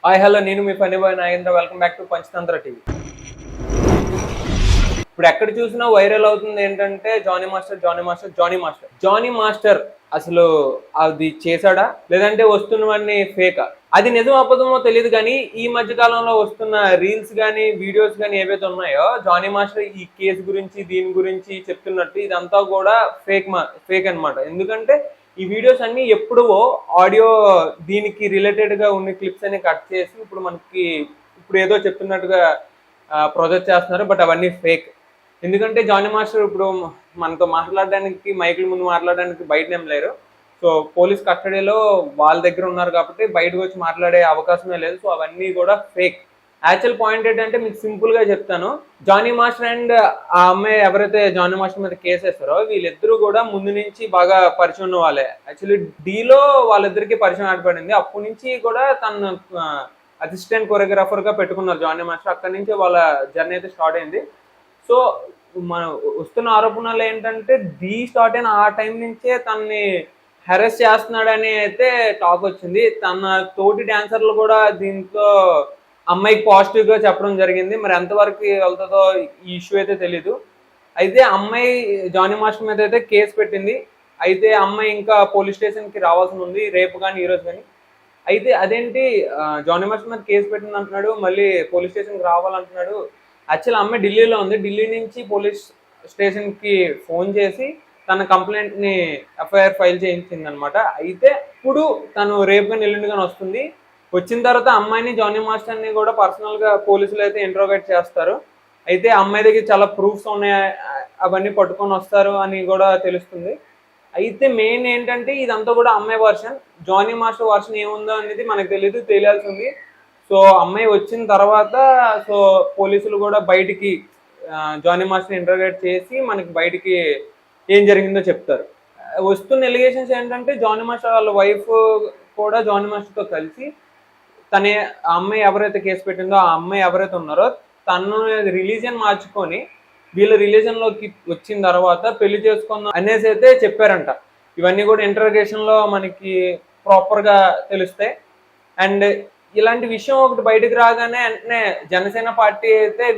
Hi hello నేను మీ Phani boy Nagendra. Welcome back to Panchatantra TV. ఇప్పుడు ఎక్కడ చూసినా వైరల్ అవుతుంది ఏంటంటే జానీ మాస్టర్ అసలు అది చేశాడా లేదంటే వస్తున్నవన్నీ ఫేకా? అది నిజం అబద్ధమో తెలియదు కానీ ఈ మధ్య కాలంలో వస్తున్న రీల్స్ కానీ వీడియోస్ కానీ ఏవైతే ఉన్నాయో జానీ మాస్టర్ ఈ కేసు గురించి దీని గురించి చెప్తున్నట్టు ఇదంతా కూడా ఫేక్ అన్నమాట. ఎందుకంటే ఈ వీడియోస్ అన్ని ఎప్పుడో ఆడియో దీనికి రిలేటెడ్ గా ఉన్న క్లిప్స్ అన్ని కట్ చేసి ఇప్పుడు ఏదో చెప్తున్నట్టుగా ప్రొజెక్ట్ చేస్తున్నారు. బట్ అవన్నీ ఫేక్. ఎందుకంటే జానీ మాస్టర్ ఇప్పుడు మనతో మాట్లాడడానికి మైకుల ముందు మాట్లాడడానికి బయటనేం లేరు. సో పోలీస్ కస్టడీలో వాళ్ళ దగ్గర ఉన్నారు కాబట్టి బయటకు వచ్చి మాట్లాడే అవకాశమే లేదు. సో అవన్నీ కూడా ఫేక్. యాక్చువల్ పాయింట్ ఏంటంటే మీకు సింపుల్ గా చెప్తాను. జానీ మాస్టర్ అండ్ ఆ అమ్మాయి ఎవరైతే జానీ మాస్టర్ మీద కేసు వేస్తారో వీళ్ళిద్దరూ కూడా ముందు నుంచి బాగా పరిచయం ఉన్న వాళ్ళే. యాక్చువల్లీ డీలో వాళ్ళిద్దరికి పరిచయం ఏర్పడింది. అప్పటి నుంచి కూడా తను అసిస్టెంట్ కొరియోగ్రాఫర్ గా పెట్టుకున్నారు జానీ మాస్టర్. అక్కడి నుంచి వాళ్ళ జర్నీ అయితే స్టార్ట్ అయింది. సో మన వస్తున్న ఆరోపణలు ఏంటంటే స్టార్ట్ అయిన ఆ టైం నుంచే తనని హెరాస్ చేస్తున్నాడని అయితే టాక్ వచ్చింది. తన తోటి డాన్సర్లు కూడా దీంట్లో అమ్మాయికి పాజిటివ్ గా చెప్పడం జరిగింది. మరి ఎంతవరకు వెళ్తుందో ఈ ఇష్యూ అయితే తెలీదు. అయితే అమ్మాయి జానీ మాస్టర్ మీద అయితే కేసు పెట్టింది. అయితే అమ్మాయి ఇంకా పోలీస్ స్టేషన్ కి రావాల్సి ఉంది రేపు కానీ ఈ రోజు కానీ. అయితే అదేంటి జానీ మాస్టర్ మీద కేసు పెట్టింది అంటున్నాడు, మళ్ళీ పోలీస్ స్టేషన్ కి రావాలంటున్నాడు. యాక్చువల్ అమ్మాయి ఢిల్లీలో ఉంది. ఢిల్లీ నుంచి పోలీస్ స్టేషన్ కి ఫోన్ చేసి తన కంప్లైంట్ ని ఎఫ్ఐఆర్ ఫైల్ చేయించింది అనమాట. అయితే ఇప్పుడు తను రేపు కానీ ఎల్లుండి కానీ వస్తుంది. వచ్చిన తర్వాత అమ్మాయిని జానీ మాస్టర్ ని కూడా పర్సనల్ గా పోలీసులు అయితే ఇంట్రోగేట్ చేస్తారు. అయితే అమ్మాయి దగ్గర చాలా ప్రూఫ్స్ ఉన్నాయి, అవన్నీ పట్టుకొని వస్తారు అని కూడా తెలుస్తుంది. అయితే మెయిన్ ఏంటంటే ఇదంతా కూడా అమ్మాయి వర్షన్. జానీ మాస్టర్ వర్షన్ ఏముందో అనేది మనకు తెలియాల్సింది. సో అమ్మాయి వచ్చిన తర్వాత సో పోలీసులు కూడా బయటికి జానీ మాస్టర్ ఇంటర్గేట్ చేసి మనకి బయటికి ఏం జరిగిందో చెప్తారు. వస్తున్న ఎలిగేషన్స్ ఏంటంటే జానీ మాస్టర్ వాళ్ళ వైఫ్ కూడా జానీ మాస్టర్తో కలిసి తనే అమ్మాయి ఎవరైతే కేసు పెట్టిందో ఆ అమ్మాయి ఎవరైతే ఉన్నారో తను రిలీజియన్ మార్చుకొని వీళ్ళ రిలీజన్లోకి వచ్చిన తర్వాత పెళ్లి చేసుకుందాం అనేసి అయితే చెప్పారంట. ఇవన్నీ కూడా ఇంటర్గేషన్లో మనకి ప్రాపర్గా తెలుస్తాయి. అండ్ ఇలాంటి విషయం ఒకటి బయటకు రాగానే వెంటనే జనసేన పార్టీ అయితే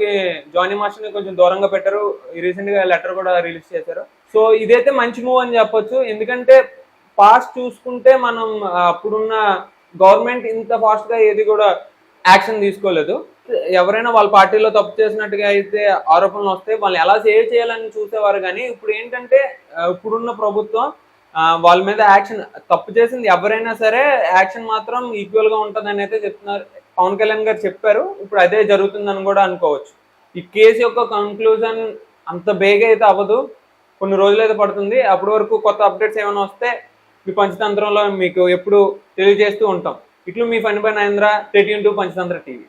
జానీ మాస్టర్ని కొంచెం దూరంగా పెట్టారు. రీసెంట్ గా లెటర్ కూడా రిలీజ్ చేశారు. సో ఇదైతే మంచి మూవ్ అని చెప్పొచ్చు. ఎందుకంటే పాస్ట్ చూసుకుంటే మనం అప్పుడున్న గవర్నమెంట్ ఇంత ఫాస్ట్ గా ఏది కూడా యాక్షన్ తీసుకోలేదు. ఎవరైనా వాళ్ళ పార్టీలో తప్పు చేసినట్టుగా అయితే ఆరోపణలు వస్తే వాళ్ళని ఎలా సేవ్ చేయాలని చూసేవారు. కానీ ఇప్పుడు ఏంటంటే ఇప్పుడున్న ప్రభుత్వం వాళ్ళ మీద యాక్షన్, తప్పు చేసింది ఎవరైనా సరే యాక్షన్ మాత్రం ఈక్వల్ గా ఉంటుందని అయితే చెప్తున్నారు. పవన్ కళ్యాణ్ గారు చెప్పారు. ఇప్పుడు అదే జరుగుతుందని కూడా అనుకోవచ్చు. ఈ కేసు యొక్క కంక్లూజన్ అంత బేగా అయితే అవ్వదు, కొన్ని రోజులు అయితే పడుతుంది. అప్పటి వరకు కొత్త అప్డేట్స్ ఏమైనా వస్తే మీ పంచతంత్రంలో మీకు ఎప్పుడు తెలియజేస్తూ ఉంటాం. ఇట్లు మీ Phani boy Nagendra. Stay tune to Panchatantra TV.